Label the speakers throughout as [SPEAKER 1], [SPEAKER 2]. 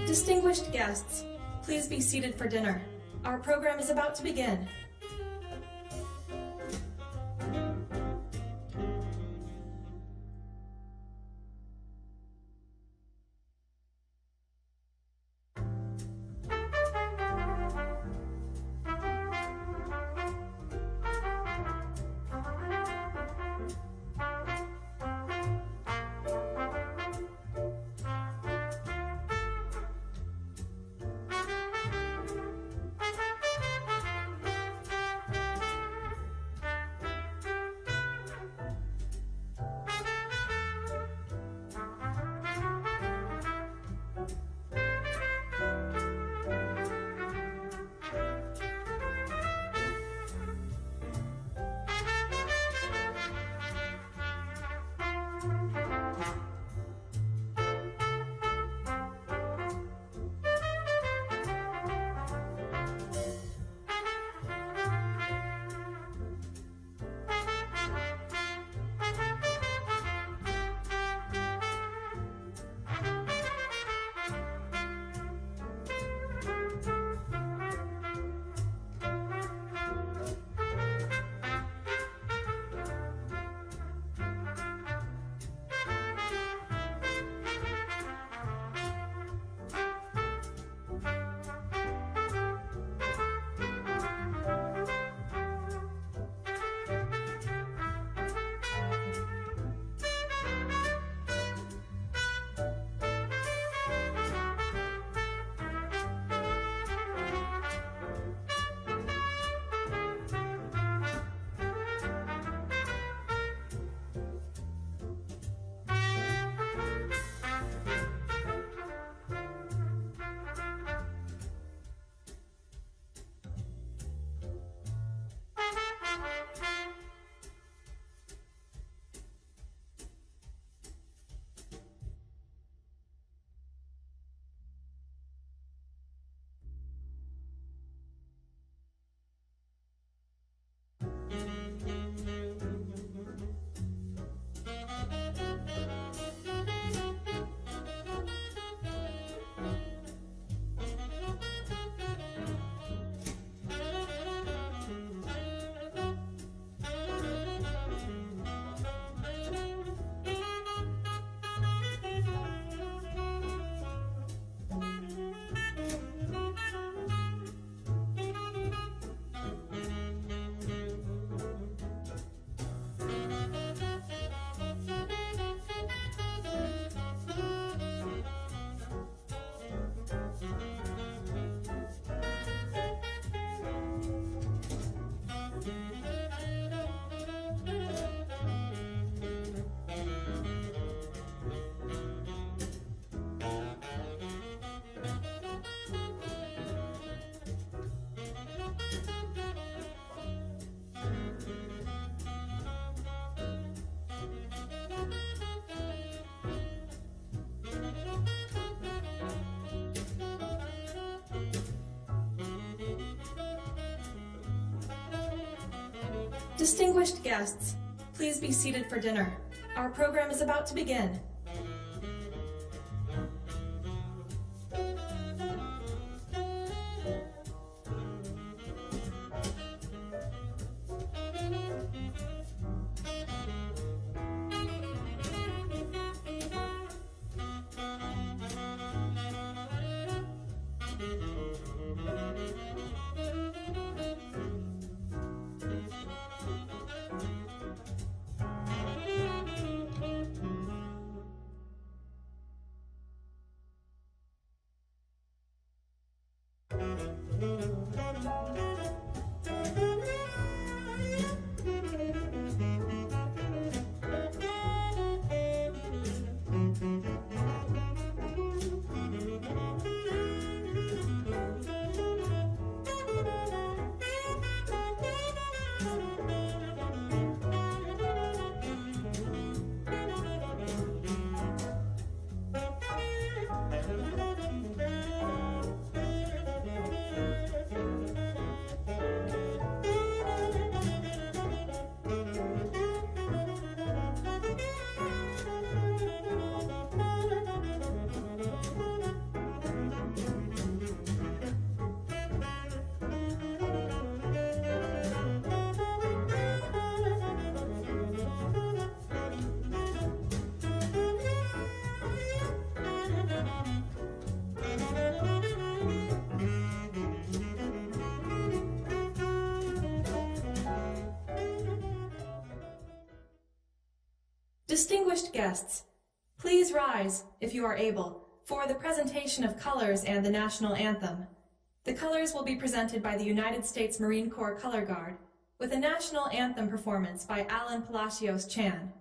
[SPEAKER 1] Distinguished guests, please be seated for dinner. Our program is about to begin. Distinguished guests, please be seated for dinner. Our program is about to begin. Distinguished guests, please rise, if you are able, for the presentation of colors and the national anthem. The colors will be presented by the United States Marine Corps Color Guard, with a national anthem performance by Alan Palacios Chan.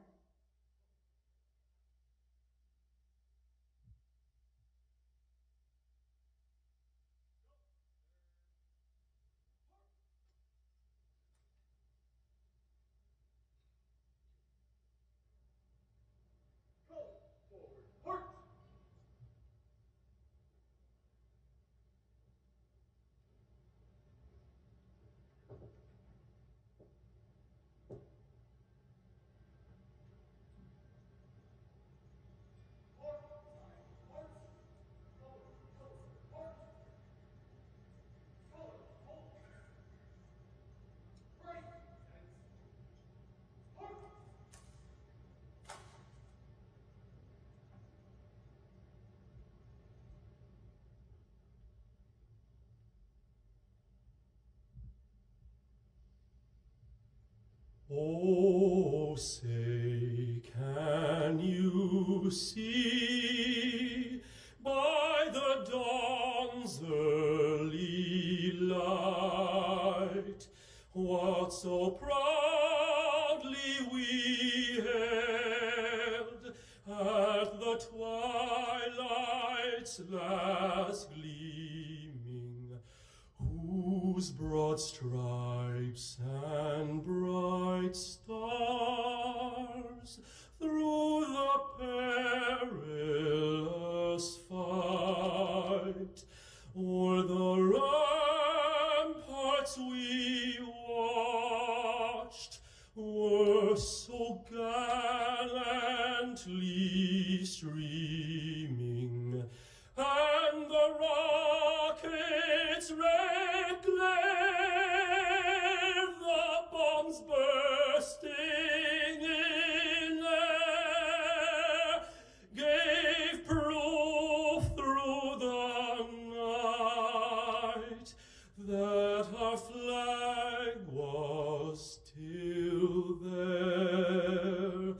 [SPEAKER 2] Oh, say, can you see by the dawn's early light what so proudly we hailed at the twilight's last gleaming, whose broad stripes and bright stars through the perilous fight o'er the ramparts we watched were so gallantly streaming, and the rockets red glare, the bombs bursting in air, gave proof through the night that our flag was still there.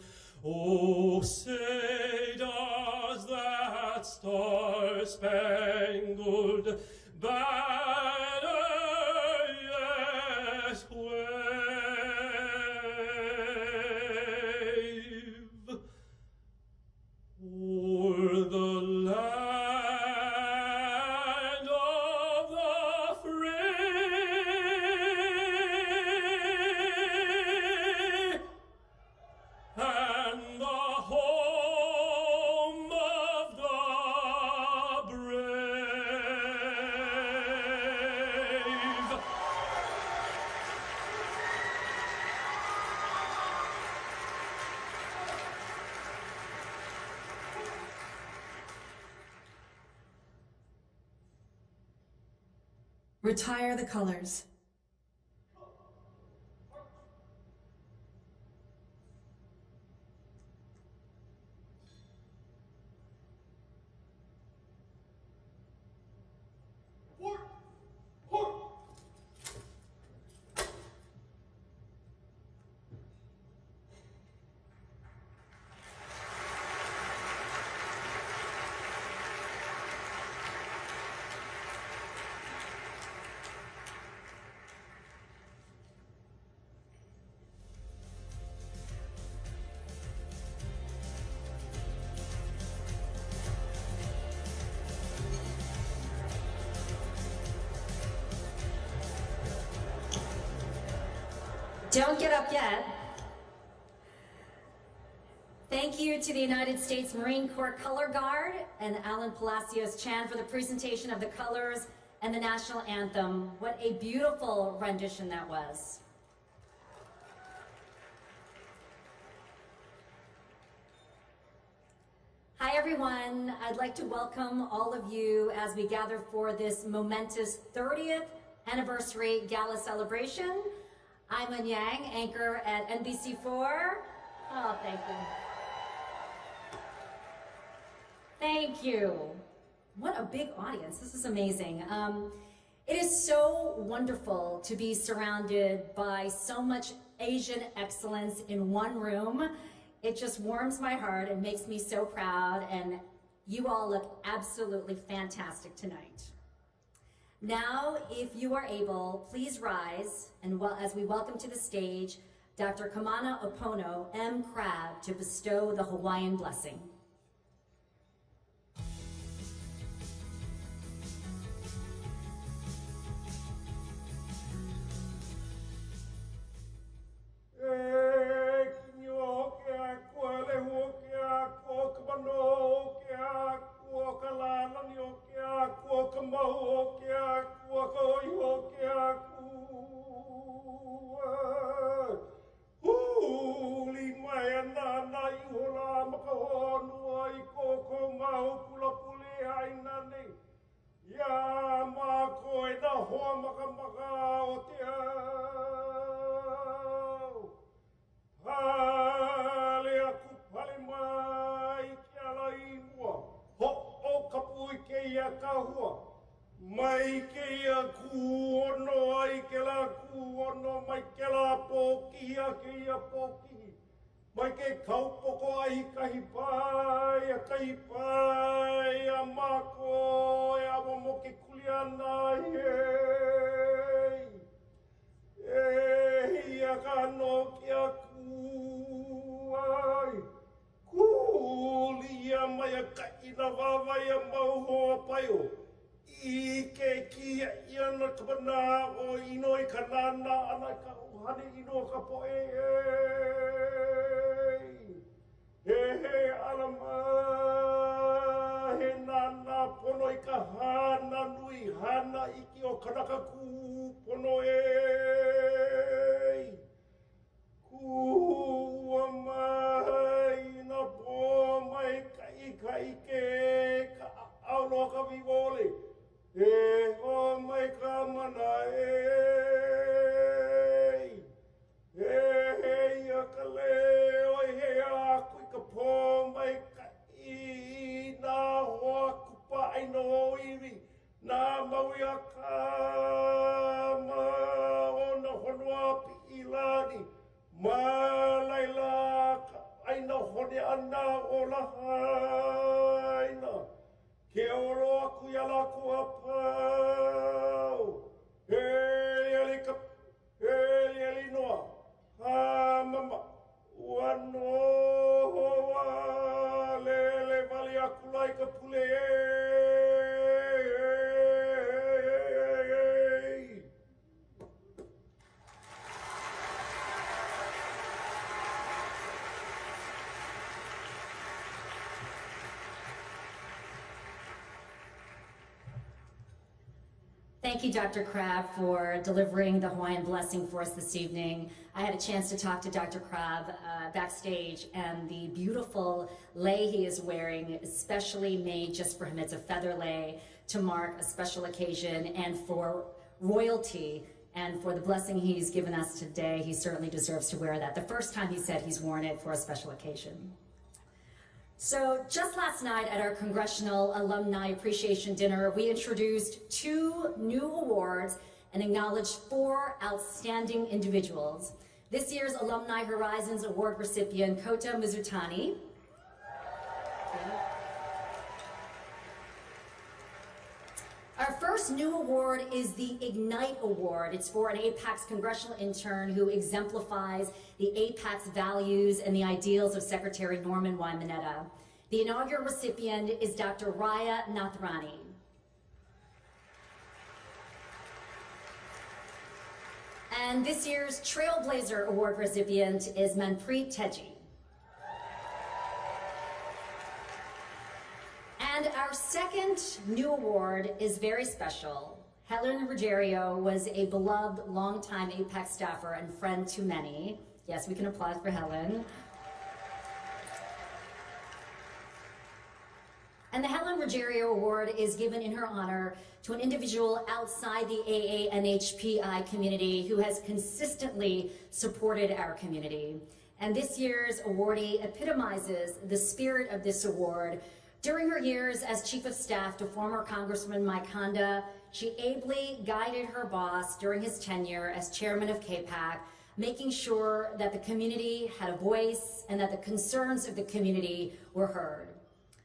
[SPEAKER 2] Oh, say does that star-spangled banner yet wave o'er the land of the free and the home of the brave?
[SPEAKER 1] Retire the colors.
[SPEAKER 3] Don't get up yet. Thank you to the United States Marine Corps Color Guard and Alan Palacios Chan for the presentation of the colors and the national anthem. What a beautiful rendition that was. Hi everyone, I'd like to welcome all of you as we gather for this momentous 30th anniversary gala celebration. I'm Eun Yang, anchor at NBC4. Oh, thank you. Thank you. What a big audience, this is amazing. It is so wonderful to be surrounded by so much Asian excellence in one room. It just warms my heart and makes me so proud, and you all look absolutely fantastic tonight. Now, if you are able, please rise, and as we welcome to the stage Dr. Kamana Opono M. Crab to bestow the Hawaiian blessing.
[SPEAKER 4] Mai ke ia kuono ai ke la kuono, mai ke la poki a ke ia poki. Mai ke kaupoko ai kahi pai, a kahi pai, a mako, e awa mo ke kuliana hei. E ia ka no ki a ku ai. Kuli ia mai a kaina wawa ia mau hoa paio. I ke kia iana kapana o ino I kanana ana ka uhane ino ka po he alama he nana pono I ka hana nui hana iki o kanaka ku pono ku mai na po mai ka ike ka auno ka vivole. Oh my kamana ya kale oi he aku ka po mai ka I na ho kupa ai no iwi na mau ya ka ma ona honua pi ilani ma laila ai na hone ana ola haina ke oro aku ya la ku apau. Hei alika, hei alinoa. Ha mama, wano hoa lele vali aku lai ka pule.
[SPEAKER 3] Thank you, Dr. Crab, for delivering the Hawaiian blessing for us this evening. I had a chance to talk to Dr. Crab backstage, and the beautiful lei he is wearing is specially made just for him. It's a feather lei to mark a special occasion, and for royalty and for the blessing he's given us today, he certainly deserves to wear that. The first time he said he's worn it for a special occasion. So just last night at our Congressional Alumni Appreciation Dinner, we introduced 2 new awards and acknowledged 4 outstanding individuals. This year's Alumni Horizons Award recipient, Kota Mizutani. Our first new award is the Ignite Award. It's for an APAC's congressional intern who exemplifies the APAC's values and the ideals of Secretary Norman Y. Mineta. The inaugural recipient is Dr. Raya Nathrani. And this year's Trailblazer Award recipient is Manpreet Teji. And our second new award is very special. Helen Ruggiero was a beloved longtime APAC staffer and friend to many. Yes, we can applaud for Helen. And the Helen Ruggiero Award is given in her honor to an individual outside the AA-NHPI community who has consistently supported our community. And this year's awardee epitomizes the spirit of this award. During her years as Chief of Staff to former Congressman Mike Honda, she ably guided her boss during his tenure as Chairman of KPAC, making sure that the community had a voice and that the concerns of the community were heard.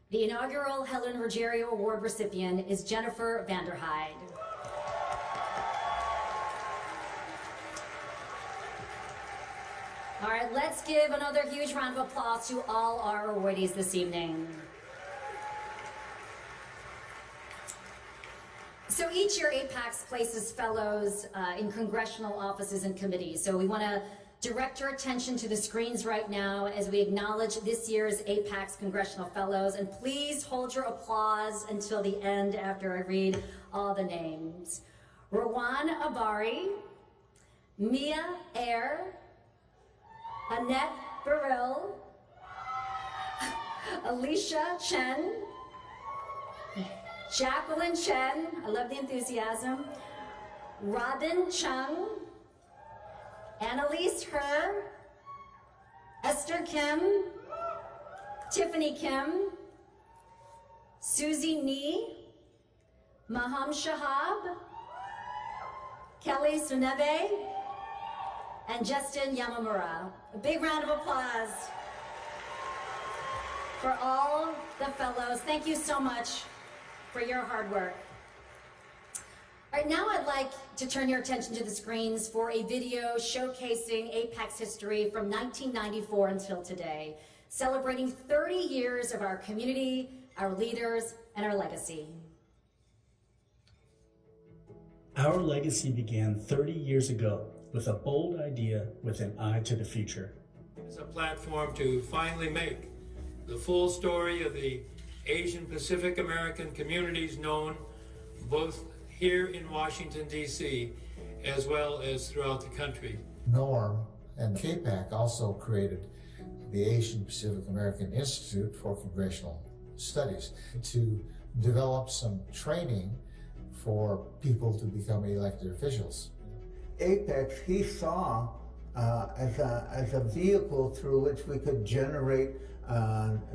[SPEAKER 3] The inaugural Helen Ruggiero Award recipient is Jennifer Vanderhyde. All right, let's give another huge round of applause to all our awardees this evening. So each year, APACS places fellows in congressional offices and committees. So we want to direct your attention to the screens right now as we acknowledge this year's APACS Congressional Fellows. And please hold your applause until the end after I read all the names. Rowan Abari, Mia Ayer, Annette Burrell, Alicia Chen, Jacqueline Chen, I love the enthusiasm, Robin Chung, Annalise Herr, Esther Kim, Tiffany Kim, Susie Nee, Maham Shahab, Kelly Sunebe, and Justin Yamamura. A big round of applause for all the fellows. Thank you so much for your hard work. All right, now I'd like to turn your attention to the screens for a video showcasing APAC's history from 1994 until today, celebrating 30 years of our community, our leaders, and our legacy.
[SPEAKER 5] Our legacy began 30 years ago with a bold idea with an eye to the future.
[SPEAKER 6] It's a platform to finally make the full story of the Asian Pacific American communities known both here in Washington, D.C., as well as throughout the country.
[SPEAKER 7] Norm and KPAC also created the Asian Pacific American Institute for Congressional Studies to develop some training for people to become elected officials.
[SPEAKER 8] Apex, he saw as a vehicle through which we could generate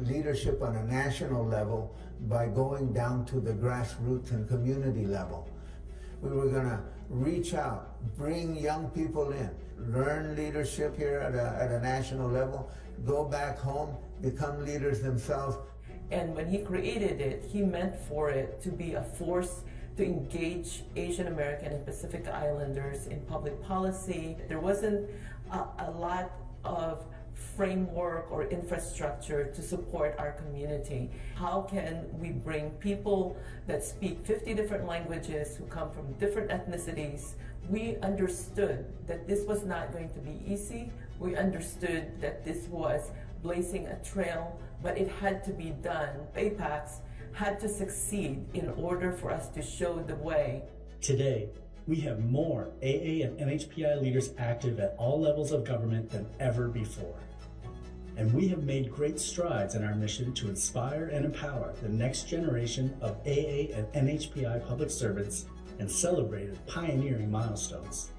[SPEAKER 8] leadership on a national level by going down to the grassroots and community level. We were going to reach out, bring young people in, learn leadership here at a national level, go back home, become leaders themselves.
[SPEAKER 9] And when he created it, he meant for it to be a force to engage Asian American and Pacific Islanders in public policy. There wasn't a lot of framework or infrastructure to support our community. How can we bring people that speak 50 different languages, who come from different ethnicities? We understood that this was not going to be easy. We understood that this was blazing a trail, but it had to be done. APACS had to succeed in order for us to show the way.
[SPEAKER 5] Today, we have more AA and NHPI leaders active at all levels of government than ever before. And we have made great strides in our mission to inspire and empower the next generation of AA and NHPI public servants and celebrated pioneering milestones.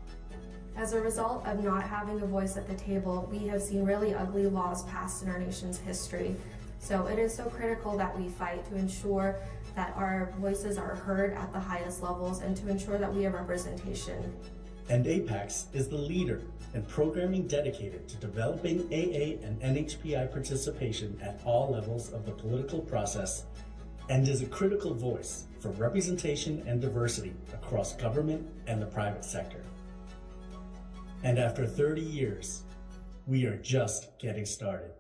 [SPEAKER 10] As a result of not having a voice at the table, we have seen really ugly laws passed in our nation's history. So it is so critical that we fight to ensure that our voices are heard at the highest levels and to ensure that we have representation.
[SPEAKER 5] And APACS is the leader in programming dedicated to developing AA and NHPI participation at all levels of the political process and is a critical voice for representation and diversity across government and the private sector. And after 30 years, we are just getting started.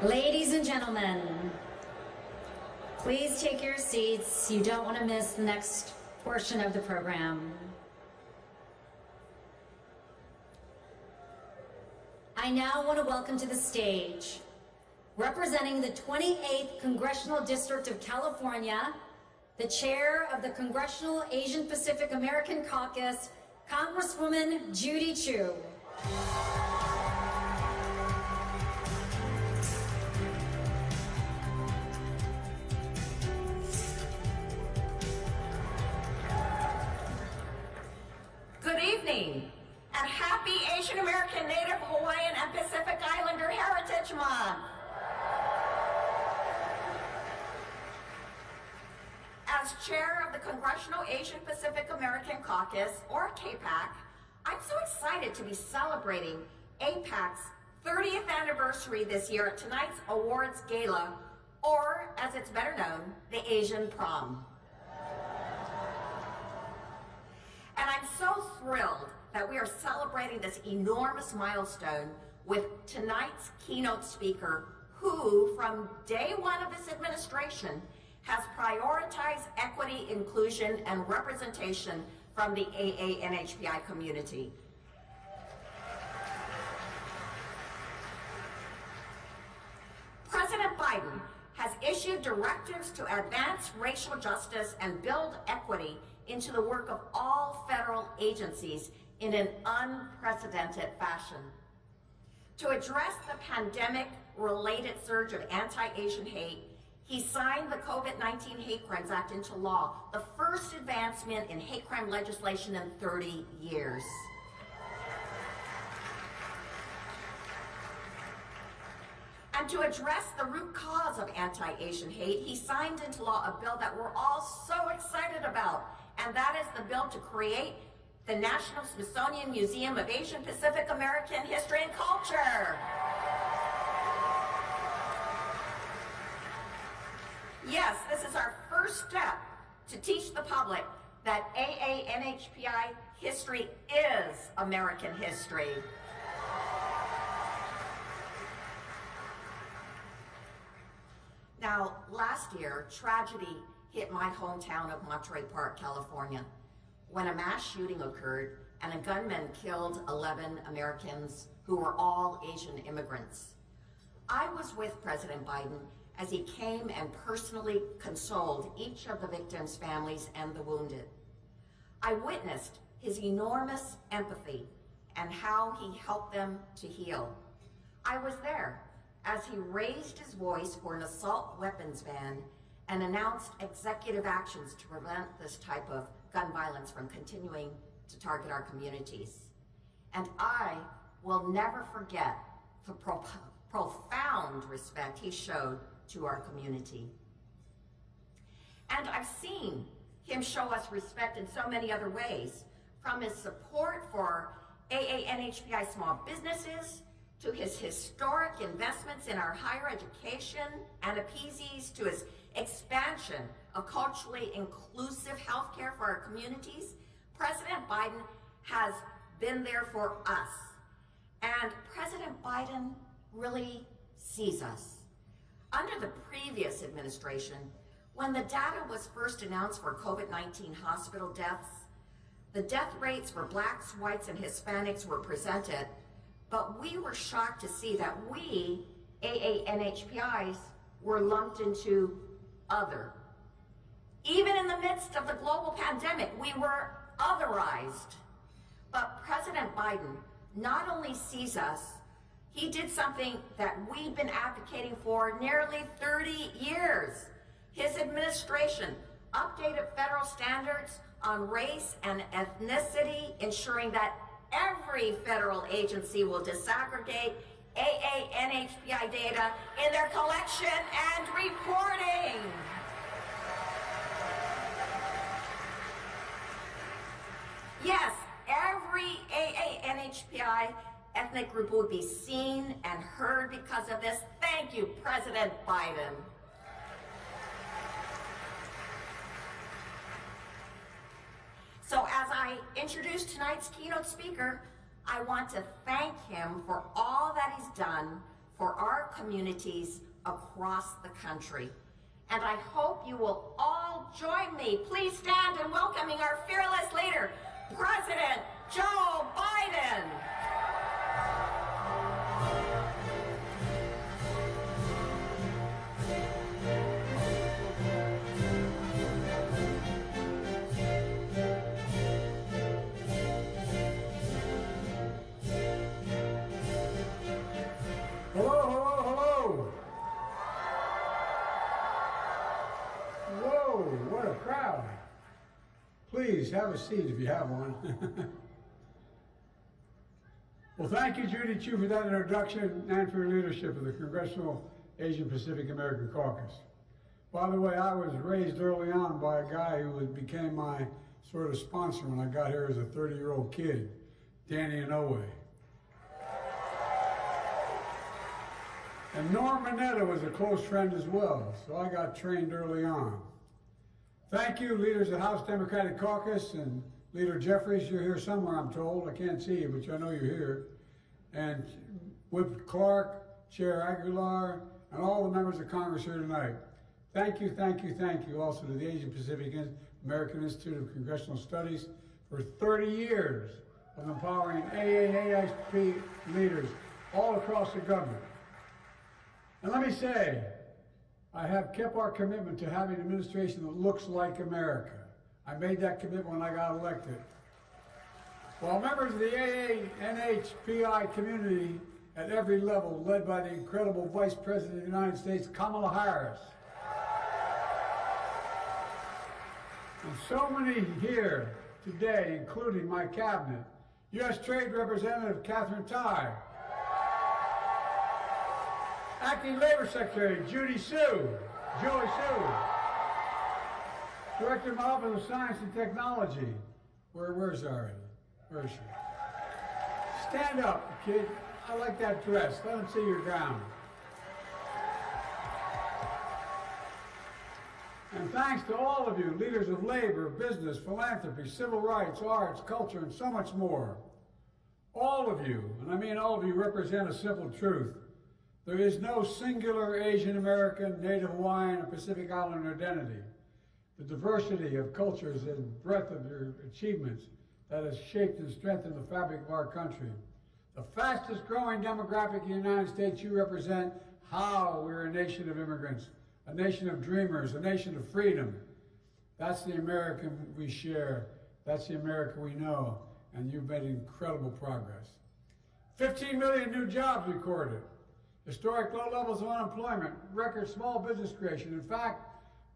[SPEAKER 3] Ladies and gentlemen, please take your seats. You don't want to miss the next portion of the program. I now want to welcome to the stage, representing the 28th Congressional District of California, the chair of the Congressional Asian Pacific American Caucus, Congresswoman Judy Chu.
[SPEAKER 11] Good evening, and happy Asian American, Native Hawaiian, and Pacific Islander Heritage Month. As chair of the Congressional Asian Pacific American Caucus, or CAPAC, I'm so excited to be celebrating APAC's 30th anniversary this year at tonight's awards gala, or as it's better known, the Asian Prom. And I'm so thrilled that we are celebrating this enormous milestone with tonight's keynote speaker, who from day one of this administration has prioritized equity, inclusion, and representation from the AA-NHPI community. President Biden has issued directives to advance racial justice and build equity into the work of all federal agencies in an unprecedented fashion. To address the pandemic-related surge of anti-Asian hate, he signed the COVID-19 Hate Crimes Act into law, the first advancement in hate crime legislation in 30 years. And to address the root cause of anti-Asian hate, he signed into law a bill that we're all so excited about, and that is the bill to create the National Smithsonian Museum of Asian Pacific American History and Culture. Yes, this is our first step to teach the public that AA-NHPI history is American history. Now, last year, tragedy hit my hometown of Monterey Park, California, when a mass shooting occurred and a gunman killed 11 Americans who were all Asian immigrants. I was with President Biden as he came and personally consoled each of the victims' families and the wounded. I witnessed his enormous empathy and how he helped them to heal. I was there as he raised his voice for an assault weapons ban and announced executive actions to prevent this type of gun violence from continuing to target our communities. And I will never forget the profound respect he showed to our community. And I've seen him show us respect in so many other ways, from his support for AA-NHPI small businesses, to his historic investments in our higher education and appeasees, to his expansion of culturally inclusive healthcare for our communities. President Biden has been there for us. And President Biden really sees us. Under the previous administration, when the data was first announced for COVID-19 hospital deaths, the death rates for Blacks, whites, and Hispanics were presented, but we were shocked to see that we, AA-NHPIs, were lumped into other. Even in the midst of the global pandemic, we were otherized. But President Biden not only sees us, he did something that we've been advocating for nearly 30 years. His administration updated federal standards on race and ethnicity, ensuring that every federal agency will disaggregate AA-NHPI data in their collection and reporting. Yes, every AA-NHPI ethnic group will be seen and heard because of this. Thank you, President Biden. So as I introduce tonight's keynote speaker, I want to thank him for all that he's done for our communities across the country. And I hope you will all join me. Please stand in welcoming our fearless leader, President Joe Biden.
[SPEAKER 12] Hello, hello, hello. Whoa, what a crowd. Please have a seat if you have one. Well, thank you, Judy Chu, for that introduction and for your leadership of the Congressional Asian Pacific American Caucus. By the way, I was raised early on by a guy who became my sort of sponsor when I got here as a 30-year-old kid, Danny Inouye. And Norm Mineta was a close friend as well, so I got trained early on. Thank you, leaders of the House Democratic Caucus, and Leader Jeffries, you're here somewhere, I'm told. I can't see you, but I know you're here. And Whip Clark, Chair Aguilar, and all the members of Congress here tonight. Thank you, thank you, thank you also to the Asian Pacific American Institute of Congressional Studies for 30 years of empowering AAASP leaders all across the government. And let me say, I have kept our commitment to having an administration that looks like America. I made that commitment when I got elected. While members of the AANHPI community at every level, led by the incredible Vice President of the United States, Kamala Harris, and so many here today, including my cabinet, U.S. Trade Representative Catherine Tai, Acting Labor Secretary Julie Sue, Director of my Office of Science and Technology. Where's Ari? Where is she? Stand up, kid. I like that dress. Let them see your gown. And thanks to all of you, leaders of labor, business, philanthropy, civil rights, arts, culture, and so much more. All of you, and I mean all of you, represent a simple truth. There is no singular Asian American, Native Hawaiian, or Pacific Islander identity. The diversity of cultures and breadth of your achievements that has shaped and strengthened the fabric of our country. The fastest growing demographic in the United States you represent, how we're a nation of immigrants, a nation of dreamers, a nation of freedom. That's the America we share. That's the America we know. And you've made incredible progress. 15 million new jobs recorded. Historic low levels of unemployment, record small business creation. In fact,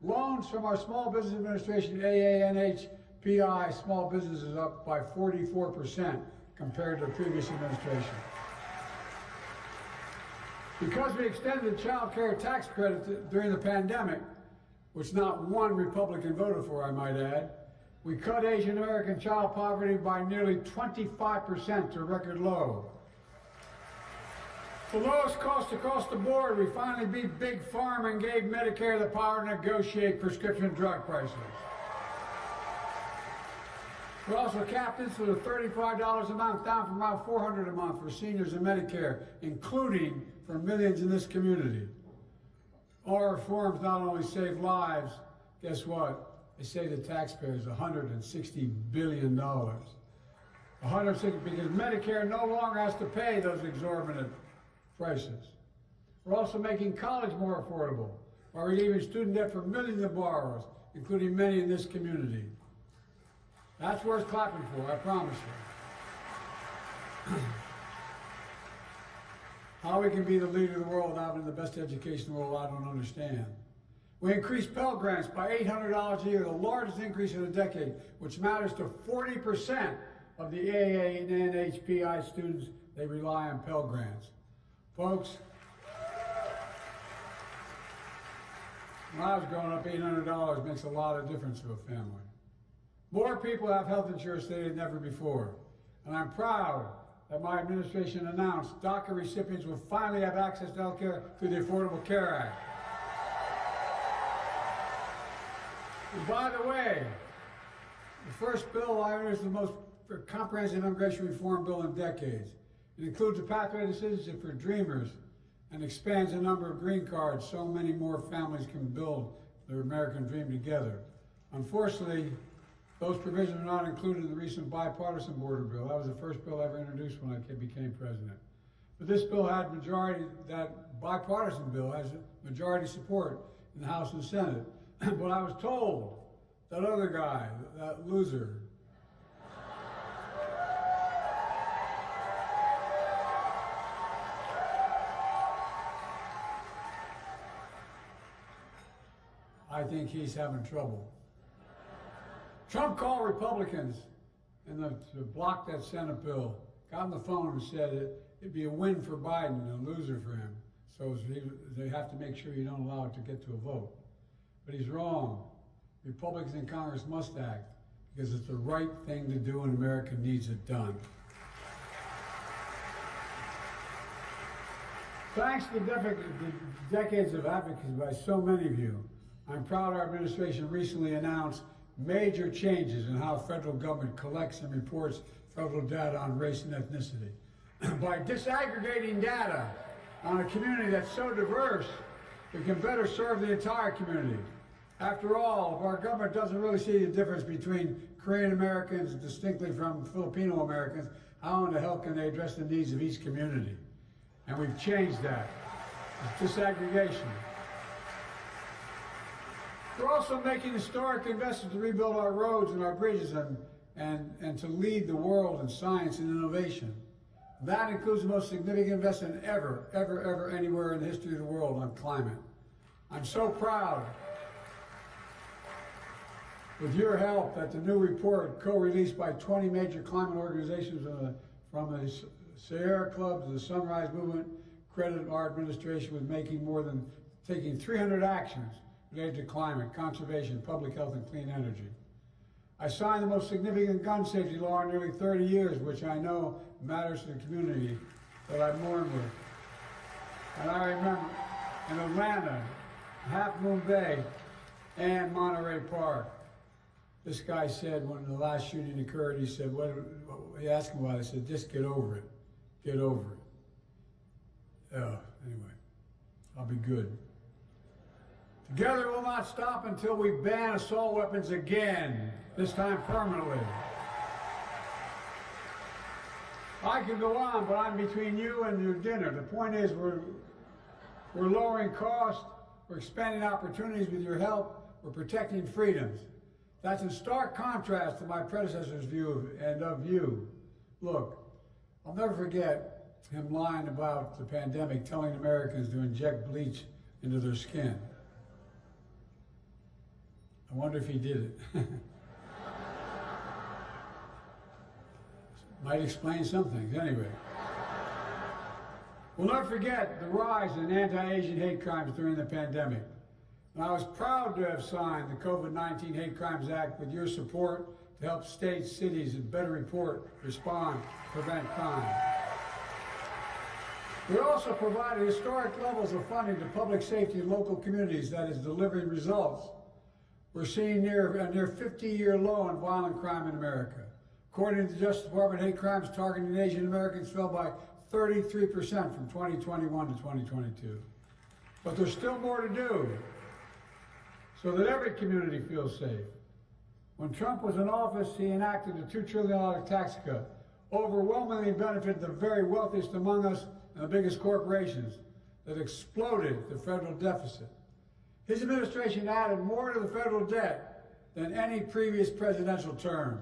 [SPEAKER 12] loans from our Small Business Administration, AANHPI, small business is up by 44% compared to the previous administration. Because we extended the child care tax credit during the pandemic, which not one Republican voted for, I might add, we cut Asian American child poverty by nearly 25% to a record low. The lowest cost across the board, we finally beat Big Pharma and gave Medicare the power to negotiate prescription drug prices. We also capped insulin at $35 a month, down from about $400 a month for seniors in Medicare, including for millions in this community. Our reforms not only save lives, guess what? They save the taxpayers $160 billion. Because Medicare no longer has to pay those exorbitant prices. We're also making college more affordable while relieving student debt for millions of borrowers, including many in this community. That's worth clapping for, I promise you. How we can be the leader of the world without having the best education in the world, I don't understand. We increased Pell Grants by $800 a year, the largest increase in a decade, which matters to 40% of the AA and NHPI students. They rely on Pell Grants. Folks, when I was growing up, $800 makes a lot of difference to a family. More people have health insurance today than ever before. And I'm proud that my administration announced DACA recipients will finally have access to health care through the Affordable Care Act. And by the way, the first bill I introduced is the most comprehensive immigration reform bill in decades. It includes a pathway to citizenship for dreamers and expands the number of green cards so many more families can build their American dream together. Unfortunately, those provisions are not included in the recent bipartisan border bill. That was the first bill I ever introduced when I became president. But this bill had majority, that bipartisan bill has majority support in the House and Senate. But I was told that other guy, that loser, I think he's having trouble. Trump called Republicans to block that Senate bill, got on the phone and said it'd be a win for Biden and a loser for him. So they have to make sure you don't allow it to get to a vote. But he's wrong. Republicans in Congress must act because it's the right thing to do and America needs it done. Thanks to the decades of advocacy by so many of you, I'm proud our administration recently announced major changes in how federal government collects and reports federal data on race and ethnicity. By disaggregating data on a community that's so diverse, we can better serve the entire community. After all, if our government doesn't really see the difference between Korean Americans distinctly from Filipino Americans, how in the hell can they address the needs of each community? And we've changed that. It's disaggregation. We're also making historic investments to rebuild our roads and our bridges and to lead the world in science and innovation. That includes the most significant investment ever, anywhere in the history of the world on climate. I'm so proud, with your help, that the new report, co-released by 20 major climate organizations from the Sierra Club to the Sunrise Movement, credited our administration with taking 300 actions related to climate, conservation, public health, and clean energy. I signed the most significant gun safety law in nearly 30 years, which I know matters to the community that I mourn with. And I remember in Atlanta, Half Moon Bay, and Monterey Park, this guy said when the last shooting occurred, he said, he asked him why, he said, just get over it. Get over it. Anyway, I'll be good. Together we'll not stop until we ban assault weapons again, this time permanently. I could go on, but I'm between you and your dinner. The point is we're lowering costs, we're expanding opportunities with your help, we're protecting freedoms. That's in stark contrast to my predecessor's view of you. Look, I'll never forget him lying about the pandemic, telling Americans to inject bleach into their skin. I wonder if he did it. Might explain some things, anyway. We'll never forget the rise in anti-Asian hate crimes during the pandemic. And I was proud to have signed the COVID-19 Hate Crimes Act with your support to help states, cities, and better report, respond, prevent crime. We also provided historic levels of funding to public safety in local communities that is delivering results. We're seeing a near 50-year low in violent crime in America. According to the Justice Department, hate crimes targeting Asian Americans fell by 33% from 2021 to 2022. But there's still more to do so that every community feels safe. When Trump was in office, he enacted a $2 trillion tax cut, overwhelmingly benefited the very wealthiest among us and the biggest corporations, that exploded the federal deficit. His administration added more to the federal debt than any previous presidential term.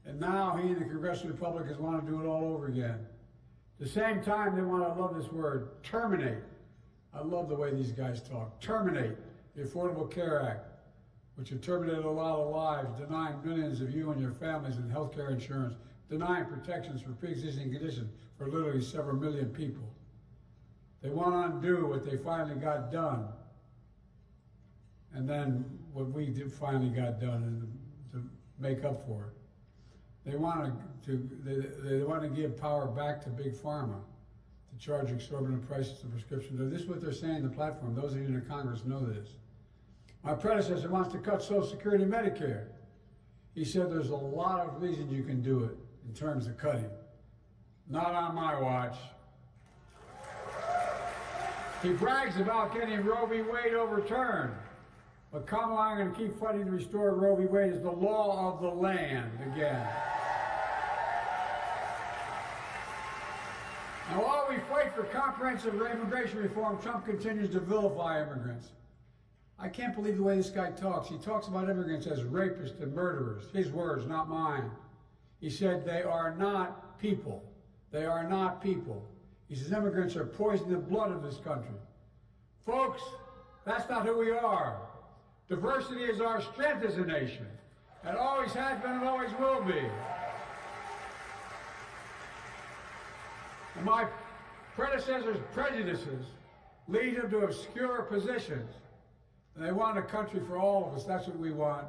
[SPEAKER 12] And now he and the Congressional Republicans want to do it all over again. At the same time, they want, I love this word, terminate. I love the way these guys talk. Terminate the Affordable Care Act, which had terminated a lot of lives, denying millions of you and your families in health care insurance, denying protections for pre-existing conditions for literally several million people. They want to undo what they finally got done, and then what we finally got done and to make up for it. They want to give power back to Big Pharma to charge exorbitant prices of prescription drugs. This is what they're saying in the platform. Those of you in the Congress know this. My predecessor wants to cut Social Security and Medicare. He said there's a lot of reasons you can do it in terms of cutting. Not on my watch. He brags about getting Roe v. Wade overturned. But Kamala, I'm going to keep fighting to restore Roe v. Wade as the law of the land again. And while we fight for comprehensive immigration reform, Trump continues to vilify immigrants. I can't believe the way this guy talks. He talks about immigrants as rapists and murderers. His words, not mine. He said they are not people. They are not people. He says immigrants are poisoning the blood of this country. Folks, that's not who we are. Diversity is our strength as a nation. It always has been and always will be. And my predecessors' prejudices lead them to obscure positions. And they want a country for all of us. That's what we want.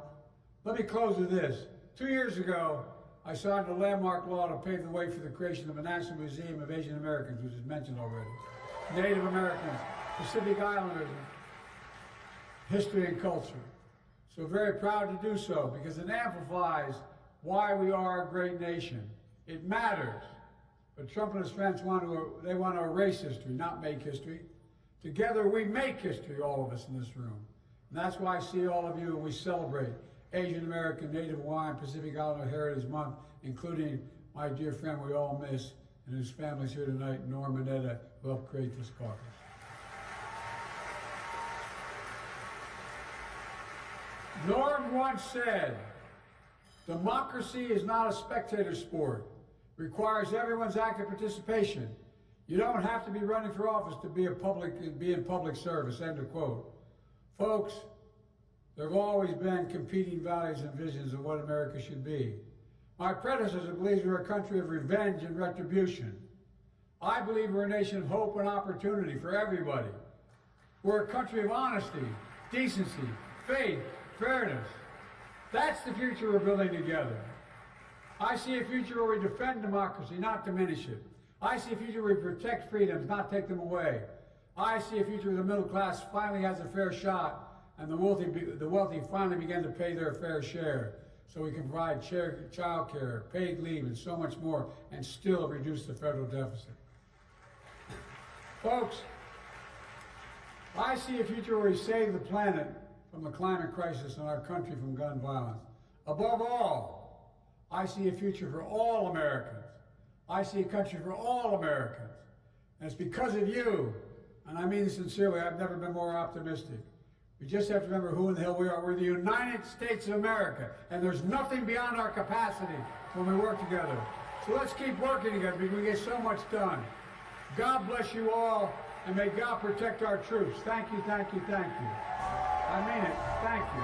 [SPEAKER 12] Let me close with this. 2 years ago, I signed a landmark law to pave the way for the creation of a National Museum of Asian Americans, which is mentioned already. Native Americans, Pacific Islanders, history and culture. So very proud to do so because it amplifies why we are a great nation. It matters. But Trump and his friends want to erase history, not make history. Together we make history, all of us in this room. And that's why I see all of you and we celebrate Asian American, Native Hawaiian, Pacific Islander Heritage Month, including my dear friend we all miss and whose family's here tonight, Norm and Etta, who helped create this caucus. Norm once said, democracy is not a spectator sport. It requires everyone's active participation. You don't have to be running for office to be in public service, end of quote. Folks, there have always been competing values and visions of what America should be. My predecessor believes we're a country of revenge and retribution. I believe we're a nation of hope and opportunity for everybody. We're a country of honesty, decency, faith, fairness. That's the future we're building together. I see a future where we defend democracy, not diminish it. I see a future where we protect freedoms, not take them away. I see a future where the middle class finally has a fair shot and the wealthy finally begin to pay their fair share so we can provide child care, paid leave, and so much more, and still reduce the federal deficit. Folks, I see a future where we save the planet from the climate crisis and our country from gun violence. Above all, I see a future for all Americans. I see a country for all Americans. And it's because of you, and I mean this sincerely, I've never been more optimistic. We just have to remember who in the hell we are. We're the United States of America, and there's nothing beyond our capacity when we work together. So let's keep working together because we get so much done. God bless you all, and may God protect our troops. Thank you, thank you, thank you. I mean it. Thank you.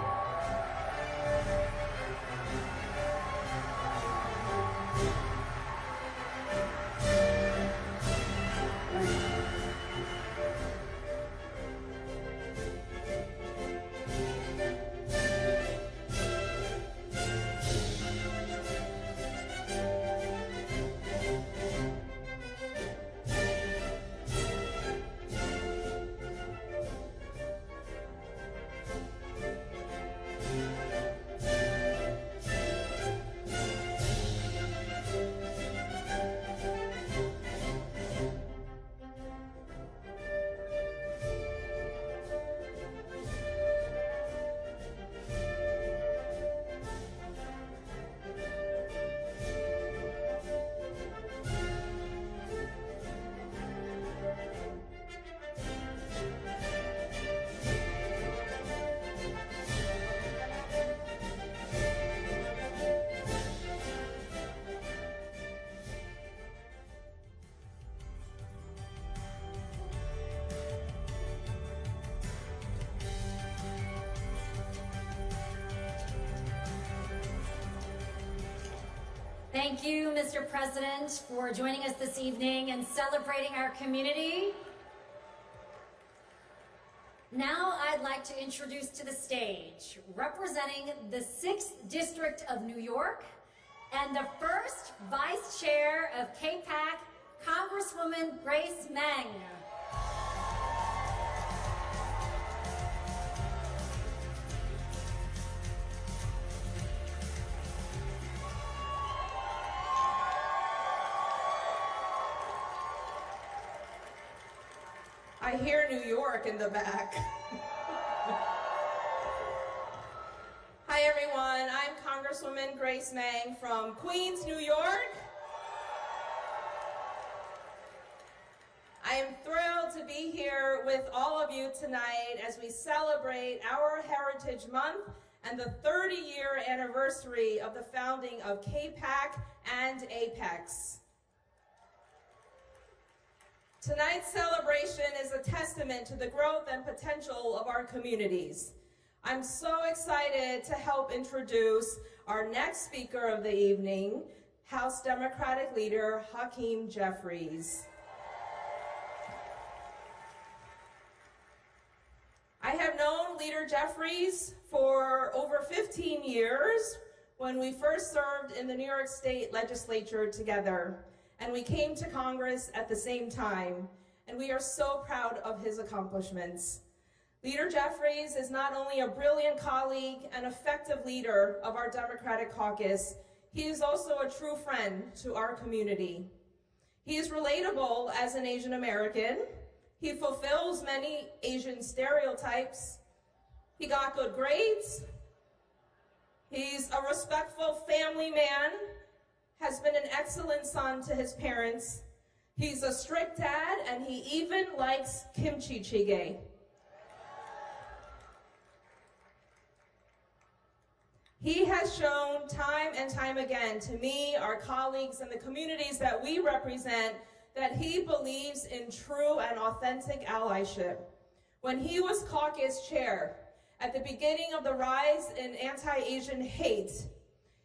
[SPEAKER 3] Thank you, Mr. President, for joining us this evening and celebrating our community. Now I'd like to introduce to the stage, representing the 6th District of New York and the first Vice Chair of KPAC, Congresswoman Grace Meng.
[SPEAKER 13] I hear New York in the back. Hi everyone, I'm Congresswoman Grace Meng from Queens, New York. I am thrilled to be here with all of you tonight as we celebrate our Heritage Month and the 30-year anniversary of the founding of KPAC and Apex. Tonight's celebration is a testament to the growth and potential of our communities. I'm so excited to help introduce our next speaker of the evening, House Democratic Leader Hakeem Jeffries. I have known Leader Jeffries for over 15 years when we first served in the New York State Legislature together, and we came to Congress at the same time, and we are so proud of his accomplishments. Leader Jeffries is not only a brilliant colleague and effective leader of our Democratic caucus, he is also a true friend to our community. He is relatable as an Asian American. He fulfills many Asian stereotypes. He got good grades. He's a respectful family man, has been an excellent son to his parents. He's a strict dad, and he even likes kimchi jjigae. He has shown time and time again to me, our colleagues, and the communities that we represent that he believes in true and authentic allyship. When he was caucus chair, at the beginning of the rise in anti-Asian hate,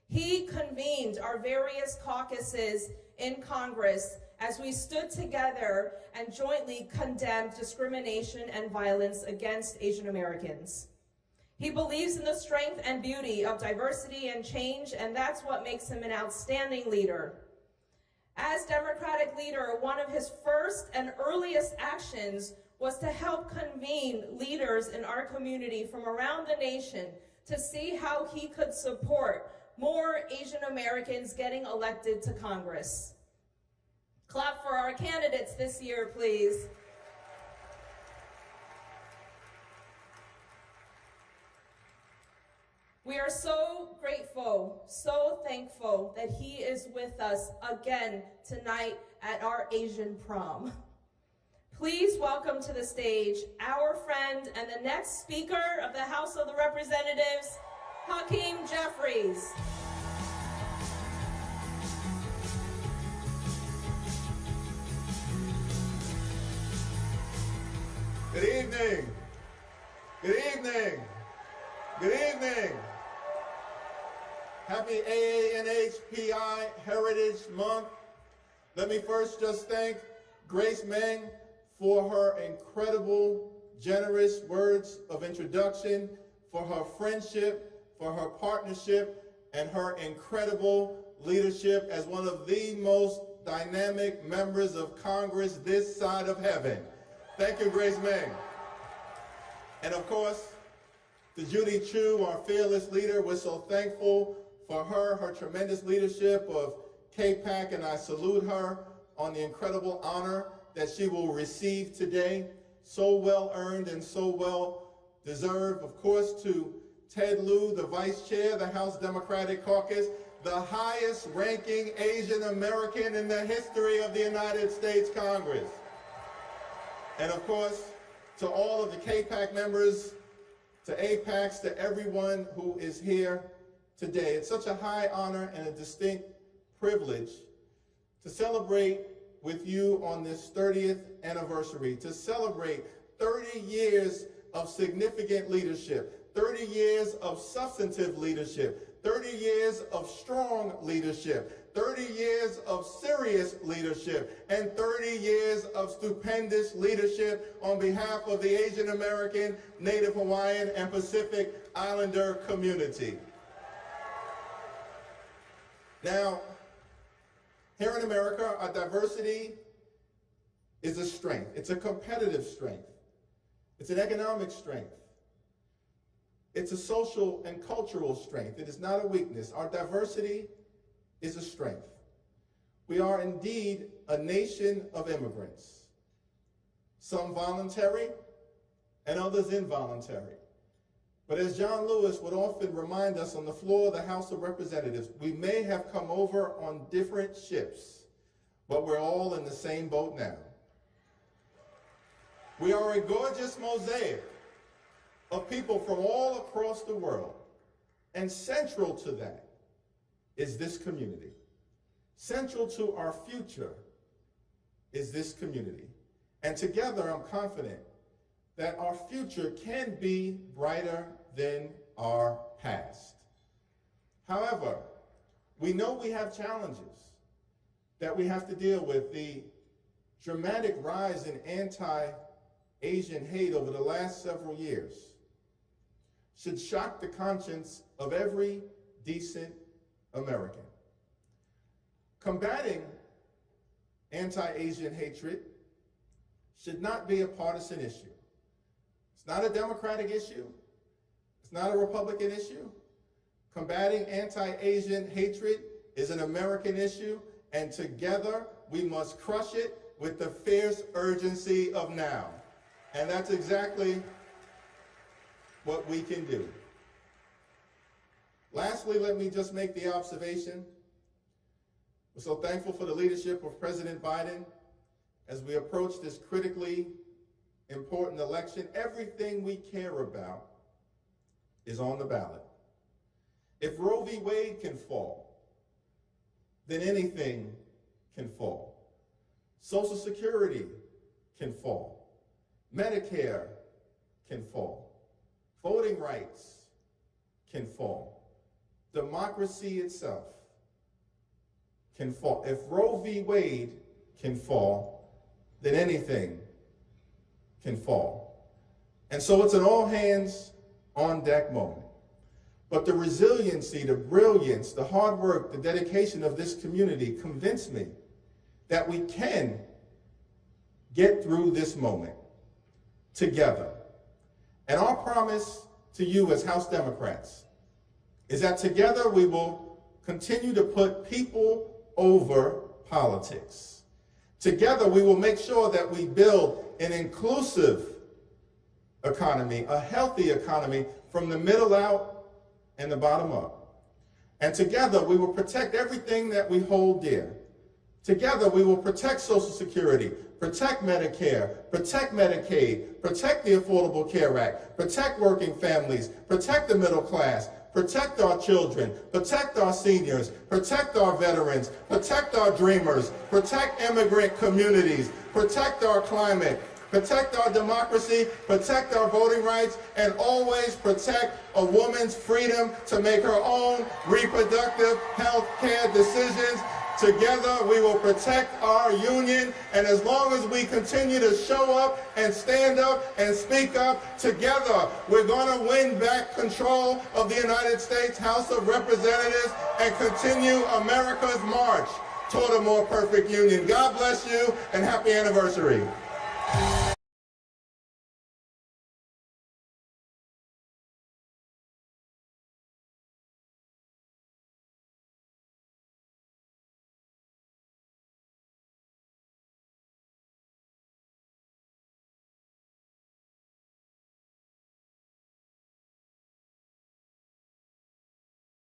[SPEAKER 13] he convened our various caucuses in Congress as we stood together and jointly condemned discrimination and violence against Asian Americans. He believes in the strength and beauty of diversity and change, and that's what makes him an outstanding leader. As Democratic leader, one of his first and earliest actions was to help convene leaders in our community from around the nation to see how he could support more Asian Americans getting elected to Congress. Clap for our candidates this year, please. We are so grateful, so thankful that he is with us again tonight at our Asian prom. Please welcome to the stage our friend and the next Speaker of the House of the Representatives, Hakeem Jeffries.
[SPEAKER 14] Good evening. Good evening. Good evening. Happy AANHPI Heritage Month. Let me first just thank Grace Meng for her incredible, generous words of introduction, for her friendship, for her partnership, and her incredible leadership as one of the most dynamic members of Congress this side of heaven. Thank you, Grace Meng. And of course, to Judy Chu, our fearless leader, we're so thankful for her tremendous leadership of KPAC, and I salute her on the incredible honor that she will receive today. So well earned and so well deserved. Of course, to Ted Lieu, the Vice Chair of the House Democratic Caucus, the highest ranking Asian American in the history of the United States Congress. And of course, to all of the KPAC members, to APACs, to everyone who is here today. It's such a high honor and a distinct privilege to celebrate with you on this 30th anniversary, to celebrate 30 years of significant leadership, 30 years of substantive leadership, 30 years of strong leadership, 30 years of serious leadership, and 30 years of stupendous leadership on behalf of the Asian American, Native Hawaiian, and Pacific Islander community. Now, here in America, our diversity is a strength. It's a competitive strength. It's an economic strength. It's a social and cultural strength. It is not a weakness. Our diversity is a strength. We are indeed a nation of immigrants. some voluntary and others involuntary. But as John Lewis would often remind us on the floor of the House of Representatives, we may have come over on different ships, but we're all in the same boat now. We are a gorgeous mosaic of people from all across the world, and central to that is this community. Central to our future is this community. And together, I'm confident that our future can be brighter than our past. However, we know we have challenges that we have to deal with. The dramatic rise in anti-Asian hate over the last several years should shock the conscience of every decent American. Combating anti-Asian hatred should not be a partisan issue. It's not a Democratic issue. It's not a Republican issue. Combating anti-Asian hatred is an American issue, and together we must crush it with the fierce urgency of now. And that's exactly what we can do. Lastly, let me just make the observation. We're so thankful for the leadership of President Biden as we approach this critically important election. Everything we care about is on the ballot. If Roe v. Wade can fall, then anything can fall. Social Security can fall. Medicare can fall. Voting rights can fall. Democracy itself can fall. If Roe v. Wade can fall, then anything can fall. And so it's an all hands on deck moment. But the resiliency, the brilliance, the hard work, the dedication of this community convinced me that we can get through this moment together. And our promise to you as House Democrats is that together we will continue to put people over politics. Together we will make sure that we build an inclusive economy, a healthy economy from the middle out and the bottom up. And together we will protect everything that we hold dear. Together we will protect Social Security, protect Medicare, protect Medicaid, protect the Affordable Care Act, protect working families, protect the middle class, protect our children, protect our seniors, protect our veterans, protect our dreamers, protect immigrant communities, protect our climate, protect our democracy, protect our voting rights, and always protect a woman's freedom to make her own reproductive health care decisions. Together, we will protect our union, and as long as we continue to show up and stand up and speak up together, we're going to win back control of the United States House of Representatives and continue America's march toward a more perfect union. God bless you, and happy anniversary.